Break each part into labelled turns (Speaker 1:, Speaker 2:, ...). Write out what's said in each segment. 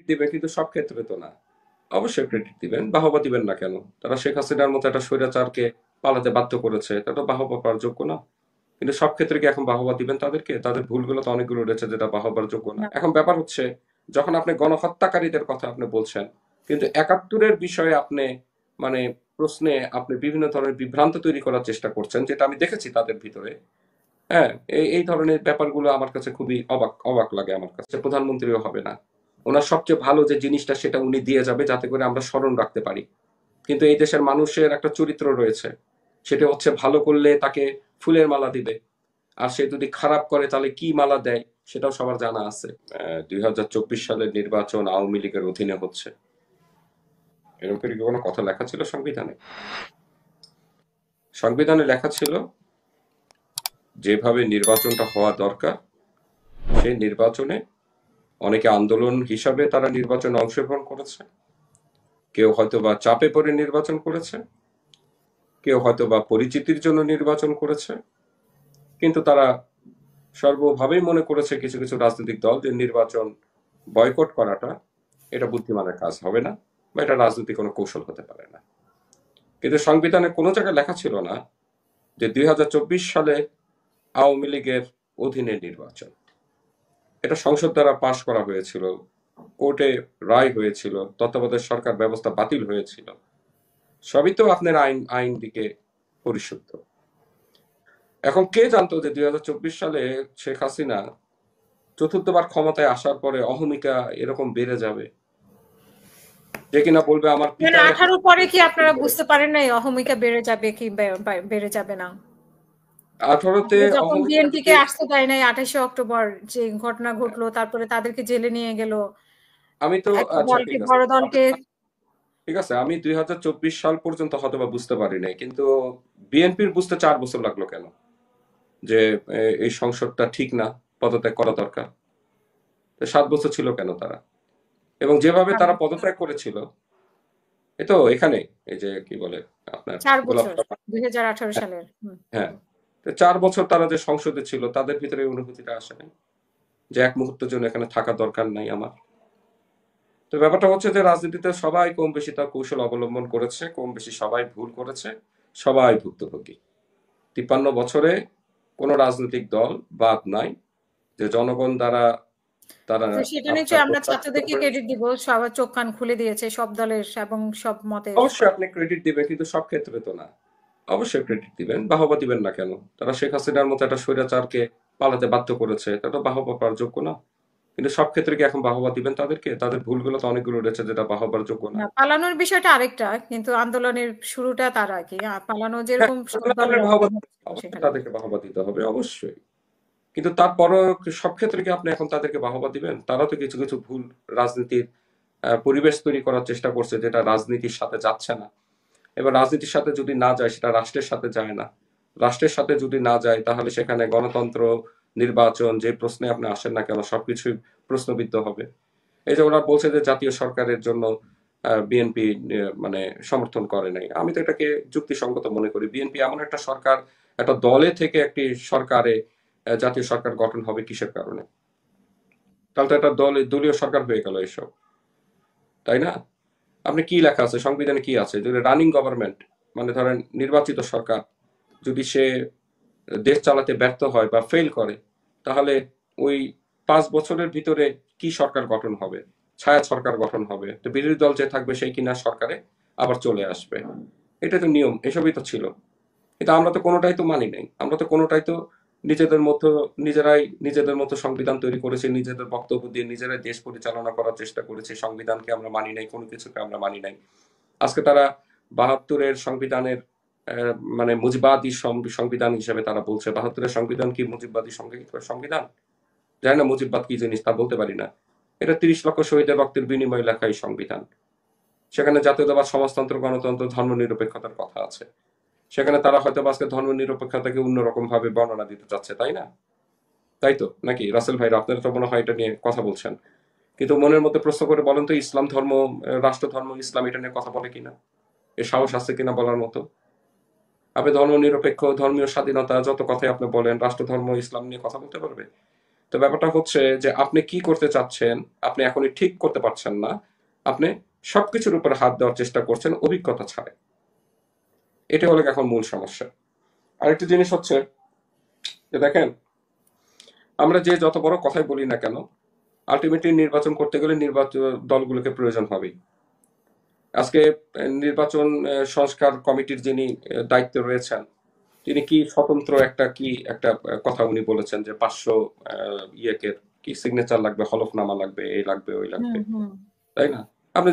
Speaker 1: দিবে, কিন্তু সব ক্ষেত্রে তো না। অবশ্যই ক্রেডিট দিবেন, বাহবা দিবেন না কেন? তারা শেখ হাসিনার মতো একটা স্বৈরাচারকে পালাতে বাধ্য করেছে, এটা তো বাহবা পাওয়ার যোগ্য না। কিন্তু সব ক্ষেত্রে কি এখন বাহবা দিবেন তাদেরকে? তাদের ভুলগুলো তো অনেকগুলো রয়েছে যেটা বাহবার যোগ্য না।
Speaker 2: না।
Speaker 1: এখন ব্যাপার হচ্ছে, যখন আপনি গণহত্যাকারীদের কথা আপনি বলছেন, কিন্তু ৭১-এর বিষয়ে আপনি মানে প্রশ্নে আপনি বিভিন্ন ধরনের বিভ্রান্ত তৈরি করার চেষ্টা করছেন, যেটা আমি দেখেছি তাদের ভিতরে। হ্যাঁ, এই ধরনের ব্যাপারগুলো আমার কাছে খুবই অবাক অবাক লাগে। আমার কাছে প্রধানমন্ত্রীও হবে না, ওনার সবচেয়ে ভালো যে জিনিসটা সেটা উনি দিয়ে যাবে যাতে করে আমরা স্মরণ রাখতে পারি। কিন্তু এই দেশের মানুষের একটা চরিত্র রয়েছে, সেটা হচ্ছে ভালো করলে তাকে ফুলের মালা দিবে, আর সে যদি খারাপ করে তাহলে কি মালা দেয় সেটাও সবার জানা আছে। ২০২৪ সালের নির্বাচন আওয়ামী লীগের অধীনে হচ্ছে, এরকম করে কি কোনো কথা লেখা ছিল সংবিধানে? সংবিধানে লেখা ছিল যেভাবে নির্বাচনটা হওয়া দরকার সেই নির্বাচনে অনেকে আন্দোলন হিসাবে তারা নির্বাচনে অংশগ্রহণ করেছে, কেউ হয়তো বা চাপে পড়ে নির্বাচন করেছে, কেউ হয়তো বা পরিচিতির জন্য নির্বাচন করেছে, কিন্তু তারা সর্বভাবেই মনে করেছে কিছু কিছু রাজনৈতিক দল যে নির্বাচন বয়কট করাটা এটা বুদ্ধিমানের কাজ হবে না, বা এটা রাজনৈতিক কোনো কৌশল হতে পারে না। কিন্তু সংবিধানে কোনো জায়গায় লেখা ছিল না যে ২০২৪ সালে আওয়ামী লীগের অধীনে নির্বাচন। এটা সংসদ দ্বারা পাশ করা হয়েছিল, কোর্টে রায় হয়েছিল, তত্ত্বাবধায়ক সরকার ব্যবস্থা বাতিল হয়েছিল। সবই তো আপনার আইন আইন দিকে পরিশুদ্ধ। এখন কে জানতো যে ২০২৪ সালে শেখ হাসিনা চতুর্থবার ক্ষমতায় আসার পরে অহমিকা এরকম বেড়ে যাবে, যে কিনা বলবে আমার
Speaker 2: মানে
Speaker 1: পিতার
Speaker 2: 18 পরে কি আপনারা বুঝতে পারেন নাই অহমিকা বেড়ে যাবে কি বেড়ে যাবে না?
Speaker 1: 18তে
Speaker 2: আসলে যখন
Speaker 1: অহমিকা
Speaker 2: বিএনপি কে
Speaker 1: যদি,
Speaker 2: আসতে দেয় নাই 28শে অক্টোবর যে ঘটনা ঘটলো, তারপরে তাদেরকে জেলে নিয়ে গেল।
Speaker 1: আমি তো,
Speaker 2: একটা
Speaker 1: আচ্ছা
Speaker 2: দলকে
Speaker 1: ঠিক আছে,
Speaker 2: বড় দলকে
Speaker 1: ঠিক আছে, আমি ২০২৪ সাল পর্যন্ত হয়তোবা বুঝতে পারি নাই, কিন্তু বিএনপির বুঝতে 4 বছর লাগলো কেন যে এই সংসদটা ঠিক না, পদত্যাগ করা দরকার? 7 বছর ছিল কেন তারা? এবং যেভাবে তারা পদত্যাগ করেছিল, এই তো এখানে, এই যে কি বলে আপনার
Speaker 2: 4
Speaker 1: গোলাপ
Speaker 2: বছর
Speaker 1: শাহ,
Speaker 2: 2018 সালের। হুম।
Speaker 1: হ্যাঁ, তো 4 বছর তারা যে সংসদে ছিল তাদের ভিতরে এই অনুভূতিটা আসে নাই যে এক মুহূর্তের জন্য এখানে থাকা দরকার নাই আমার। তো ব্যাপারটা হচ্ছে যে রাজনীতিতে সবাই কম বেশি তার কৌশল অবলম্বন করেছে, কম বেশি সবাই ভুল করেছে, সবাই ভুক্তভোগী। 53 বছরে কোনো রাজনৈতিক দল বাদ নাই যে জনগণ দ্বারা তারা
Speaker 2: তো সেটা
Speaker 1: আপনার
Speaker 2: নিশ্চয়ই আমরা
Speaker 1: প্রত্যাখ্যিত
Speaker 2: ছাত্রদেরকে
Speaker 1: হয়েছে।
Speaker 2: ক্রেডিট দিব। সবার চোখ কান খুলে দিয়েছে সব দলের এবং সব মতের।
Speaker 1: অবশ্যই আপনি ক্রেডিট দিবেন, কিন্তু সব ক্ষেত্রে তো না। অবশ্যই ক্রেডিট দিবেন, বাহবা দিবেন না কেন? তারা শেখ হাসিনার মতো একটা স্বৈরাচারকে পালাতে বাধ্য করেছে, এটা তো বাহবা পাওয়ার যোগ্য না। কিন্তু সব ক্ষেত্রে কি এখন বাহবা দিবেন তাদেরকে? তাদের ভুলগুলো তো অনেকগুলো রয়েছে যেটা বাহবার যোগ্য না।
Speaker 2: না, পালানোর বিষয়টা আরেকটা। কিন্তু আন্দোলনের শুরুটা তার আগে। পালানো
Speaker 1: হ্যাঁ,
Speaker 2: যেরকম সব
Speaker 1: তাহলে
Speaker 2: দলের
Speaker 1: বাহবা
Speaker 2: অংশগ্রহণ ছিল
Speaker 1: অবশ্যই
Speaker 2: সেখানে।
Speaker 1: তাদেরকে বাহবা দিতে হবে, অবশ্যই। কিন্তু তারপরও সব ক্ষেত্রে কি আপনি এখন তাদেরকে বাহবা দিবেন? তারা তো কিছু কিছু ভুল রাজনীতির পরিবেশ তৈরি করার চেষ্টা করছে যেটা রাজনীতির সাথে যাচ্ছে না। এবার রাজনীতির সাথে যদি না যায় সেটা রাষ্ট্রের সাথে যায় না। রাষ্ট্রের সাথে যদি না যায় তাহলে সেখানে গণতন্ত্র, নির্বাচন, যে প্রশ্নে আপনি আসেন না কেন সবকিছুই প্রশ্নবিদ্ধ হবে। এই যে ওরা বলছে যে জাতীয় সরকারের জন্য বিএনপি মানে সমর্থন করে নাই, আমি তো এটাকে যুক্তিসঙ্গত মনে করি। বিএনপি এমন একটা সরকার, একটা দলে থেকে একটি সরকারে জাতীয় সরকার গঠন হবে কিসের কারণে? তাহলে তো একটা দলীয় সরকার হয়ে গেল এসব, তাই না? আপনি কি লেখা আছে সংবিধানে, কি আছে যদি রানিং গভর্নমেন্ট, মানে ধরেন নির্বাচিত সরকার যদি সে দেশ চালাতে ব্যর্থ হয় বা ফেল করে, তাহলে ওই 5 বছরের ভিতরে কি সরকার গঠন হবে? ছায়া সরকার গঠন হবে, তো বিরোধী দল যে থাকবে সেই কিনা সরকারে আবার চলে আসবে। এটা তো নিয়ম, এসবই তো ছিল। কিন্তু আমরা তো কোনোটাই তো মানি নাই, আমরা তো কোনোটাই তো নিজেদের মতো, নিজেরাই নিজেদের মতো সংবিধান তৈরি করেছি, নিজেদের বক্তব্য দিয়ে নিজেরাই দেশ পরিচালনা করার চেষ্টা করেছি, সংবিধানকে আমরা মানি নাই, কোনো কিছুকে আমরা মানি নাই। আজকে তারা 72-এর সংবিধানের মানে মুজিবাদী সংবিধান হিসেবে তারা বলছে। 72-এর সংবিধান কি মুজিববাদী সংবিধান? জানি না মুজিববাদ কি জিনিস, তা বলতে পারি না। এটা 30 লক্ষ শহীদের রক্তের বিনিময়ে লেখা এই সংবিধান। সেখানে জাতীয়তাবাদ, সমাজতন্ত্র, গণতন্ত্র, ধর্মনিরপেক্ষতার কথা আছে। সেখানে তারা হয়তো আজকে ধর্মনিরপেক্ষতাকে অন্যরকম ভাবে বর্ণনা দিতে চাচ্ছে, তাই না? তাই তো নাকি রাসেল ভাইরা? আপনারা তো মনে হয় এটা নিয়ে কথা বলছেন, কিন্তু মনের মধ্যে প্রশ্ন করে বলেন তো, ইসলাম ধর্ম, রাষ্ট্র ধর্ম ইসলাম, এটা নিয়ে কথা বলে কিনা? এ সাহস আছে কিনা বলার মতো? আপনি ধর্ম নিরপেক্ষ, ধর্মীয় স্বাধীনতা, যত কথাই আপনি বলেন, রাষ্ট্র ধর্ম ইসলাম নিয়ে কথা বলতে পারবে? তো ব্যাপারটা হচ্ছে যে আপনি কি করতে চাচ্ছেন আপনি এখনই ঠিক করতে পারছেন না, আপনি সবকিছুর উপর হাত দেওয়ার চেষ্টা করছেন অভিজ্ঞতা ছাড়া। এটা হলো এখন মূল সমস্যা। আরেকটা জিনিস হচ্ছে যে দেখেন, আমরা যে যত বড় কথাই বলি না কেন, আলটিমেটলি নির্বাচন করতে গেলে নির্বাচন দলগুলোকে প্রয়োজন হবেই। আজকে নির্বাচন সংস্কার কমিটির যিনি দায়িত্বে রয়েছেন, তিনি কি স্বতন্ত্র একটা কথা উনি বলেছেন যে 500 ইয়েকে কি সিগনেচার লাগবে, হলফনামা লাগবে, এই লাগবে ওই
Speaker 2: হুম
Speaker 1: লাগবে,
Speaker 2: হুম
Speaker 1: তাই না? আপনি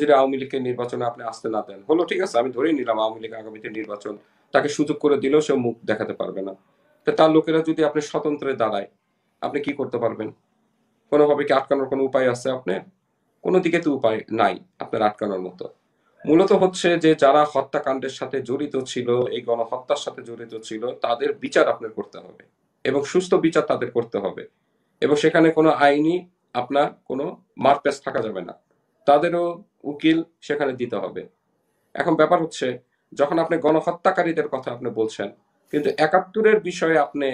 Speaker 1: যদি আওয়ামী লীগকে নির্বাচনে আপনি আসতে না দেন, হলো ঠিক আছে, আমি ধরেই নিলাম আওয়ামী লীগ আগামীতে নির্বাচন তাকে সুযোগ করে দিলেও সে মুখ দেখাতে পারবে না। তো তার লোকেরা যদি আপনি স্বতন্ত্রে দাঁড়ায়, আপনি কি করতে পারবেন? কোনোভাবে কি আটকানোর কোনো উপায় আছে আপনার? কোনো দিকে তো উপায় নাই আপনার আটকানোর মতো। মূলত হচ্ছে যে যারা হত্যাকাণ্ডের সাথে জড়িত ছিল, এই গণহত্যার সাথে জড়িত ছিল, তাদের বিচার আপনার করতে হবে এবং সুস্থ বিচার তাদের করতে হবে, এবং সেখানে কোনো আইনি আপনার কোনো মারপ্যাচ থাকা যাবে না, তাদেরও উকিল সেখানে দিতে হবে। এখন ব্যাপার হচ্ছে, যখন আপনি গণহত্যাকারীদের কথা আপনি বলছেন, কিন্তু 71-এর বিষয়ে আপনি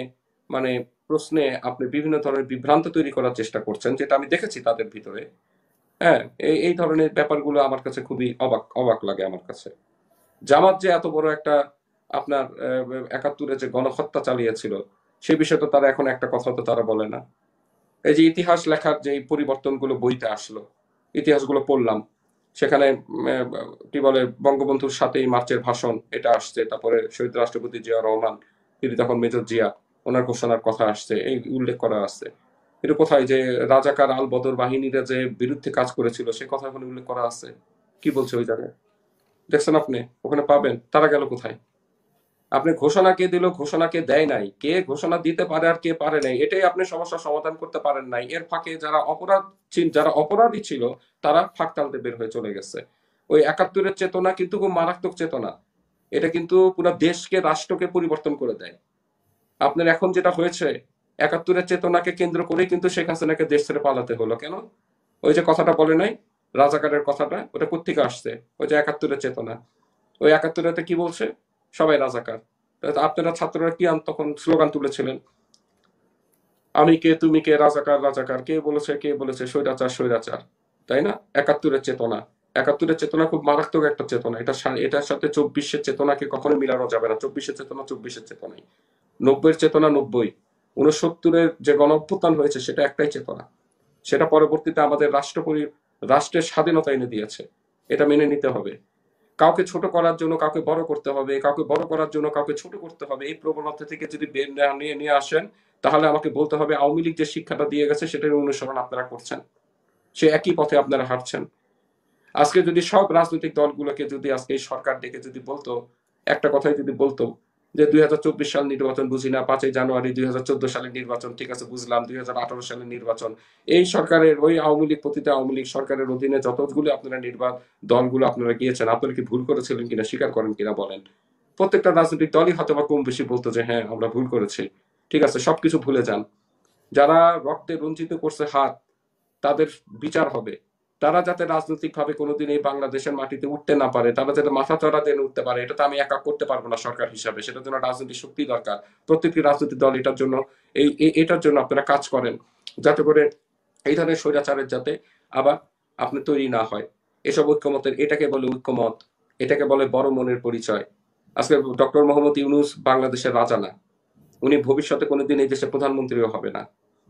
Speaker 1: মানে প্রশ্নে আপনি বিভিন্ন ধরনের বিভ্রান্ত তৈরি করার চেষ্টা করছেন, যেটা আমি দেখেছি তাদের ভিতরে। হ্যাঁ, এই ধরনের ব্যাপারগুলো আমার কাছে খুবই অবাক অবাক লাগে আমার কাছে। জামাত যে এত বড় একটা আপনার 71-এ যে গণহত্যা চালিয়েছিল, সে বিষয়ে তো তারা এখন একটা কথা তো তারা বলে না। এই যে ইতিহাস লেখার যে পরিবর্তনগুলো বইতে আসলো, ইতিহাসগুলো পড়লাম, সেখানে কি বলে বঙ্গবন্ধুর সাথেই মার্চের ভাষণ এটা আসছে, তারপরে শহীদ রাষ্ট্রপতি জিয়া রহমান, তিনি তখন মেজর জিয়া, ওনার ঘোষণার কথা আসছে, এই উল্লেখ করা আছে। এটা কোথায় যে রাজাকার আল বদর বাহিনীরা যে বিরুদ্ধে কাজ করেছিল সে কথা ওখানে উল্লেখ করা আছে? কি বলছে ওই জায়গায়? দেখছেন আপনি? ওখানে পাবেন। তারা গেল কোথায়? আপনি ঘোষণা কে দিল, ঘোষণা কে দেয় নাই, কে ঘোষণা দিতে পারে আর কে পারে নাই, এটাই আপনি সমস্যার সমাধান করতে পারেন নাই। এর ফাঁকে যারা অপরাধী ছিল, তারা ফাঁক টালতে বের হয়ে চলে গেছে। ওই 71-এর চেতনা কিন্তু খুব মারাত্মক চেতনা। এটা কিন্তু পুরো দেশকে, রাষ্ট্রকে পরিবর্তন করে দেয়। আপনার এখন যেটা হয়েছে, 71-এর চেতনাকে কেন্দ্র করেই কিন্তু শেখ হাসিনাকে দেশ ছেড়ে পালাতে হলো। কেন? ওই যে কথাটা বলে নাই, রাজাকারের কথাটা, ওটা কোত্থেকে আসছে? ওই যে 71-এর চেতনা। ওই 71-এতে কি বলছে? সবাই রাজাকার। আপনারা ছাত্ররা কি তখন স্লোগান তুলেছিলেন? আমি কে, তুমি কে, রাজাকার রাজাকার, কে বলেছে স্বৈরাচার স্বৈরাচার, তাই না? 71-এর চেতনা, 71-এর চেতনা খুব মারাত্মক একটা চেতনা। এটার সাথে 24-এর চেতনাকে কখনো মিলানো যাবে না। 24-এর চেতনা 24-এর চেতনাই, 90-এর চেতনা 90, 69-এর যে গণ অভ্যুত্থান হয়েছে সেটা একটাই চেতনা। সেটা পরবর্তীতে আমাদের রাষ্ট্রের স্বাধীনতা এনে দিয়েছে, এটা মেনে নিতে হবে। কাউকে ছোট করার জন্য কাউকে বড় করতে হবে, কাউকে বড় করার জন্য কাউকে ছোট করতে হবে, এই প্রবণতা থেকে যদি বের না নিয়ে আসেন, তাহলে আমাকে বলতে হবে আওয়ামী লীগ যে শিক্ষাটা দিয়ে গেছে সেটার অনুসরণ আপনারা করছেন, সে একই পথে আপনারা হাঁটছেন। আজকে যদি সব রাজনৈতিক দলগুলোকে যদি আজকে এই সরকার ডেকে যদি বলতো, একটা কথাই যদি বলতো যে 2024 সাল নির্বাচন বুঝি না, 5ই জানুয়ারি 2014 সালের নির্বাচন ঠিক আছে বুঝলাম, 2018 সালের নির্বাচন, এই সরকারের ওই আওয়ামী লীগ পতিত আওয়ামী লীগ সরকারের অধীনে যতগুলো আপনারা দলগুলো আপনারা গিয়েছেন, আপনারা কি ভুল করেছিলেন কিনা স্বীকার করেন কিনা বলেন। প্রত্যেকটা রাজনৈতিক দলই হয়তো বা কম বেশি বলতো যে হ্যাঁ আমরা ভুল করেছি। ঠিক আছে, সবকিছু ভুলে যান। যারা রক্তে রঞ্জিত করছে হাত, তাদের বিচার হবে। তারা যাতে রাজনৈতিকভাবে কোনোদিন এই বাংলাদেশের মাটিতে উঠতে না পারে, তারা যাতে মাথা চড়া দিয়ে উঠতে পারে, এটা তো আমি একা করতে পারবো না সরকার হিসাবে, সেটার জন্য রাজনৈতিক শক্তি দরকার। প্রত্যেকটি রাজনৈতিক দল এটার জন্য আপনারা কাজ করেন, যাতে করে এই ধরনের স্বৈরাচারের যাতে আবার আপনি তৈরি না হয়। এসব ঐক্যমতের, এটাকে বলে ঐক্যমত, এটাকে বলে বড় মনের পরিচয়। আজকে ডক্টর মোহাম্মদ ইউনূস বাংলাদেশের রাজা না, উনি ভবিষ্যতে কোনোদিন এই দেশের প্রধানমন্ত্রীও হবে না।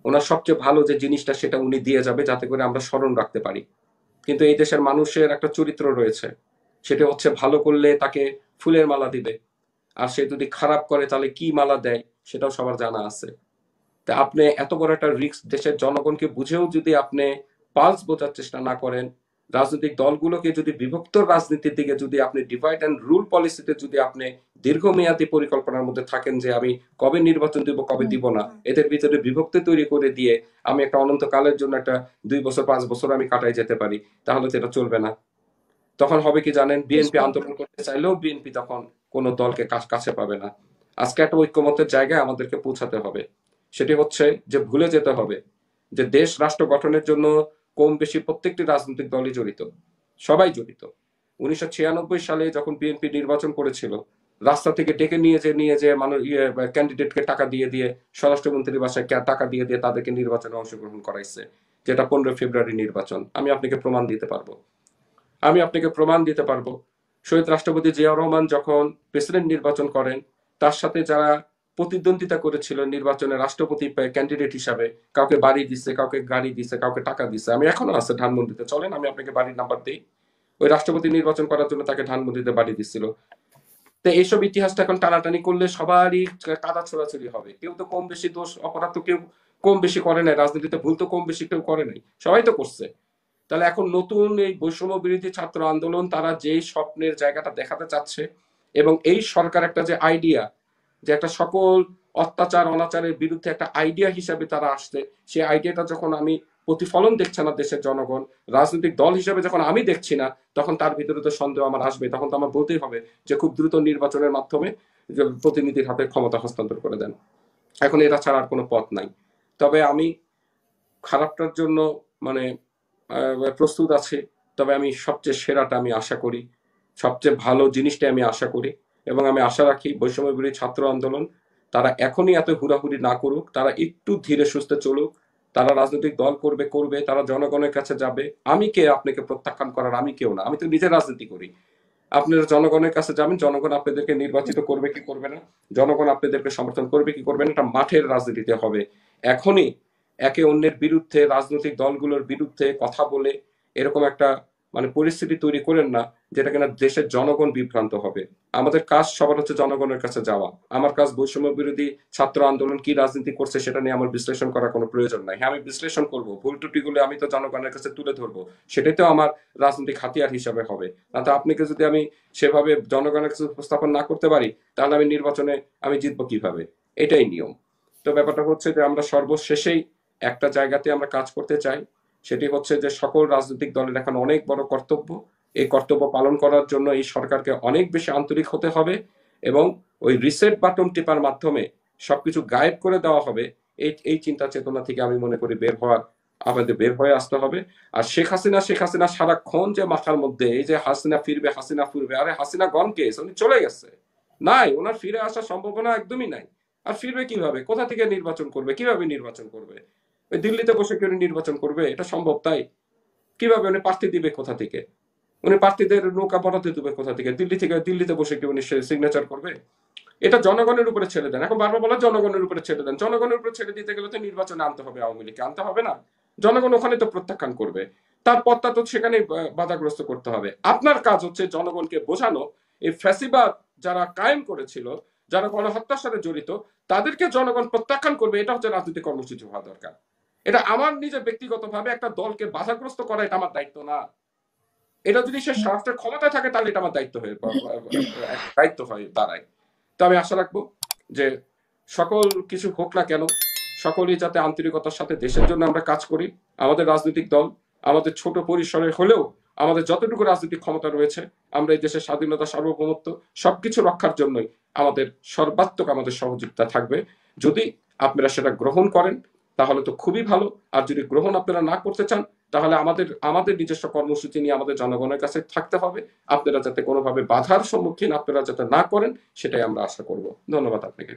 Speaker 1: ওনার সবচেয়ে ভালো যে জিনিসটা সেটা উনি দিয়ে যাবে, যাতে করে আমরা স্মরণ রাখতে পারি। কিন্তু এই দেশের মানুষের একটা চরিত্র রয়েছে, সেটা হচ্ছে ভালো করলে তাকে ফুলের মালা দিবে, আর সে যদি খারাপ করে তাহলে কি মালা দেয় সেটাও সবার জানা আছে। তা আপনি এত বড় একটা রিস্ক দেশের জনগণকে বুঝেও যদি আপনি পালস বোঝার চেষ্টা না করেন, রাজনৈতিক দলগুলোকে যদি বিভক্ত রাজনীতির দিকে যদি আপনি ডিভাইড অ্যান্ড রুল পলিসিতে যদি আপনি দীর্ঘমেয়াদী পরিকল্পনার মধ্যে থাকেন যে আমি কবে নির্বাচন দিব কবে দিব না, এদের ভিতরে বিভক্তি তৈরি করে দিয়ে আমি একটা অনন্তকালের জন্য একটা 2 বছর 5 বছর আমি কাটাই যেতে পারি, তাহলে তো এটা চলবে না। তখন হবে কি জানেন, বিএনপি
Speaker 2: বুঝবো।
Speaker 1: আন্দোলন করতে চাইলেও বিএনপি তখন কোনো দলকে কাছে পাবে না। আজকে একটা ঐক্যমতের জায়গায় আমাদেরকে পৌঁছাতে হবে। সেটি হচ্ছে যে ভুলে যেতে হবে যে দেশ রাষ্ট্র গঠনের জন্য কম বেশি প্রত্যেকটি রাজনৈতিক দলই জড়িত, সবাই জড়িত। 1996 সালে যখন বিএনপি নির্বাচন করেছিল, রাস্তা থেকে ডেকে নিয়ে যে মানুষ ক্যান্ডিডেটকে টাকা দিয়ে দিয়ে স্বরাষ্ট্রমন্ত্রীর বাসায় টাকা দিয়ে দিয়ে তাদেরকে নির্বাচনে অংশগ্রহণ করাইছে, যেটা 15 ফেব্রুয়ারি নির্বাচন। আমি আপনাকে প্রমাণ দিতে পারবো। শহীদ রাষ্ট্রপতি জিয়াউর রহমান যখন প্রেসিডেন্ট নির্বাচন করেন, তার সাথে যারা প্রতিদ্বন্দ্বিতা করেছিল নির্বাচনে রাষ্ট্রপতি ক্যান্ডিডেট হিসাবে, কাউকে বাড়ি দিচ্ছে, কাউকে গাড়ি দিচ্ছে, কাউকে টাকা দিচ্ছে। আমি এখনো আছে ধানমন্ডিতে, চলেন আমি আপনাকে বাড়ির নাম্বার দিই। ওই রাষ্ট্রপতি নির্বাচন করার জন্য তাকে ধানমন্ডিতে বাড়ি দিচ্ছিল। তো এইসব ইতিহাসটা এখন টানাটানি করলে সবারই কাদা ছোড়াছুড়ি হবে। কেউ তো কম বেশি দোষ অপরাধ তো কেউ কম বেশি করে নাই, রাজনীতিতে ভুল তো কম বেশি কেউ করে নাই, সবাই তো করছে। তাহলে এখন নতুন এই বৈষম্য বিরোধী ছাত্র আন্দোলন, তারা যেই স্বপ্নের জায়গাটা দেখাতে চাচ্ছে, এবং এই সরকার একটা যে আইডিয়া, যে একটা সকল অত্যাচার অনাচারের বিরুদ্ধে একটা আইডিয়া হিসাবে তারা আসছে, সেই আইডিয়াটা যখন আমি প্রতিফলন দেখছে না দেশের জনগণ, রাজনৈতিক দল হিসাবে যখন আমি দেখছি না, তখন তার ভিতরে তো সন্দেহ আমার আসবে। তখন তো আমার বলতেই হবে যে খুব দ্রুত নির্বাচনের মাধ্যমে প্রতিনিধির হাতে ক্ষমতা হস্তান্তর করে দেন। এখন এটা ছাড়া আর কোনো পথ নাই। তবে আমি খারাপটার জন্য মানে প্রস্তুত আছি, তবে আমি সবচেয়ে সেরাটা আমি আশা করি, সবচেয়ে ভালো জিনিসটা আমি আশা করি। এবং আমি আশা রাখি বৈষম্য বিরোধী ছাত্র আন্দোলন তারা এখনই এত হুড়াহুড়ি না করুক, তারা একটু ধীরে সুস্থে চলুক। তারা রাজনৈতিক দল করবে, তারা জনগণের কাছে যাবে। আমি কে আপনাকে প্রত্যাখ্যান করার? আমি কেউ না, আমি তো নিজে রাজনীতি করি। আপনারা জনগণের কাছে যাবেন, জনগণ আপনাদেরকে নির্বাচিত করবে কি করবে না, জনগণ আপনাদেরকে সমর্থন করবে কি করবে না, এটা মাঠের রাজনীতিতে হবে। এখনই একে অন্যের বিরুদ্ধে, রাজনৈতিক দলগুলোর বিরুদ্ধে কথা বলে এরকম একটা পরিস্থিতি তৈরি করেন না, যেটা কিনা দেশের জনগণ বিভ্রান্ত হবে। আমাদের কাজ সবার হচ্ছে জনগণের কাছে যাওয়া। আমার কাজ বৈষম্য বিরোধী ছাত্র আন্দোলন কি রাজনীতি করছে সেটা নিয়ে আমার বিশ্লেষণ করার কোনো প্রয়োজন নাই। হ্যাঁ, আমি বিশ্লেষণ করব, ভুল ত্রুটিগুলো আমি তো জনগণের কাছে তুলে ধরবো, সেটাই তো আমার রাজনৈতিক হাতিয়ার হিসাবে হবে। না তো আপনাকে যদি আমি সেভাবে জনগণের কাছে উপস্থাপন না করতে পারি, তাহলে আমি নির্বাচনে আমি জিতবো কিভাবে? এটাই নিয়ম। তো ব্যাপারটা হচ্ছে যে আমরা সর্বশেষেই একটা জায়গাতে আমরা কাজ করতে চাই, সেটি হচ্ছে যে সকল রাজনৈতিক দলের এখন অনেক বড় কর্তব্য। এই কর্তব্য পালন করার জন্য এই সরকারকে অনেক বেশি আন্তরিক হতে হবে, এবং ওই রিসেট বাটন টিপার মাধ্যমে সবকিছু গায়েব করে দেওয়া হবে, এই চিন্তা চেতনা থেকে আমি মনে করি আমাদের বের হয়ে আসতে হবে। আর শেখ হাসিনা সারাক্ষণ যে মাথার মধ্যে এই যে হাসিনা ফিরবে, আরে হাসিনা গন কেস, উনি চলে গেছে, নাই, ওনার ফিরে আসার সম্ভাবনা একদমই নাই। আর ফিরবে কিভাবে? কোথা থেকে নির্বাচন করবে? কিভাবে নির্বাচন করবে? ওই দিল্লিতে বসে কেউ নির্বাচন করবে? এটা সম্ভব? তাই কিভাবে উনি প্রার্থী দিবে কোথা থেকে? উনি প্রার্থীদের নৌকা বরাদ্দ দেবে কোথা থেকে? দিল্লিতে বসে কি উনি সিগনেচার করবে? এটা জনগণের উপরে ছেড়ে দেন। এখন বারবার বলা জনগণের উপরে ছেড়ে দেন, জনগণের উপরে ছেড়ে দিতে গেলে তো নির্বাচনে আনতে হবে, আওয়ামী লীগকে আনতে হবে না? জনগণ ওখানে তো প্রত্যাখ্যান করবে, তার পথটা তো সেখানে বাধাগ্রস্ত করতে হবে। আপনার কাজ হচ্ছে জনগণকে বোঝানো, এই ফ্যাসিবাদ যারা কায়েম করেছিল, যারা গণহত্যার সাথে জড়িত, তাদেরকে জনগণ প্রত্যাখ্যান করবে। এটা হচ্ছে রাজনৈতিক কর্মসূচি হওয়া দরকার। এটা আমার নিজের ব্যক্তিগতভাবে একটা দলকে বাধাগ্রস্ত করা এটা আমার দায়িত্ব না। এটা যদি সে রাষ্ট্রের ক্ষমতায় থাকে তাহলে এটা আমার দায়িত্ব হয়ে দাঁড়ায়। তো আমি আশা রাখবো যে সকল কিছু হোক না কেন, সকলেই যাতে আন্তরিকতার সাথে দেশের জন্য আমরা কাজ করি। আমাদের রাজনৈতিক দল আমাদের ছোট পরিসরে হলেও আমাদের যতটুকু রাজনৈতিক ক্ষমতা রয়েছে, আমরা এই দেশের স্বাধীনতা, সার্বভৌমত্ব সবকিছু রক্ষার জন্যই আমাদের সর্বাত্মক আমাদের সহযোগিতা থাকবে। যদি আপনারা সেটা গ্রহণ করেন তাহলে তো খুবই ভালো। আর যদি গ্রহণ আপনারা না করতে চান, তাহলে আমাদের নিজস্ব কর্মসূচি নিয়ে আমাদের জনগণের কাছে থাকতে হবে। আপনারা যাতে কোনোভাবে বাধার সম্মুখীন আপনারা যাতে না করেন, সেটাই আমরা আশা করব। ধন্যবাদ আপনাকে।